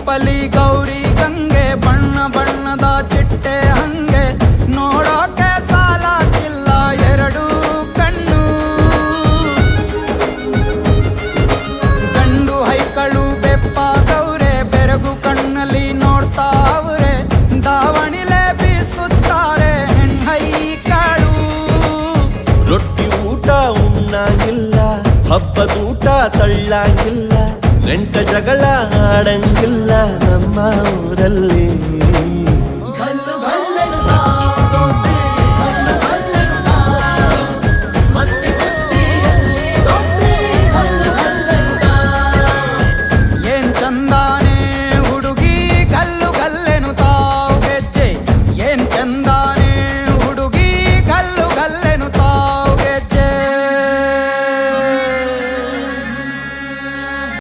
ಚಪ್ಪಲಿ ಗೌರಿ ಗಂಗೆ ಬಣ್ಣ ಬಣ್ಣದ ಚಿಟ್ಟೆ ಹಂಗೆ ನೋಡೋಕೆ ಸಾಲಾಗಿಲ್ಲ ಎರಡು ಕಣ್ಣು. ಗಂಡು ಹೈಕಳು ಬೆಪ್ಪಾಗವ್ರೆ ಬೆರಗು ಕಣ್ಣಲ್ಲಿ ನೋಡ್ತಾವ್ರೆ ದಾವಣಿಲೆ ಬೀಸುತ್ತಾರೆ ಹೆಣ್ಣೈಕಳು. ರೊಟ್ಟಿ ಊಟ ಉಣ್ಣಂಗಿಲ್ಲ ಹಬ್ಬದೂಟ ತಳ್ಳಂಗಿಲ್ಲ ಗಂಟ ಜಗಳ ಆಡಂಗಿಲ್ಲ ನಮ್ಮ ಊರಲ್ಲಿ.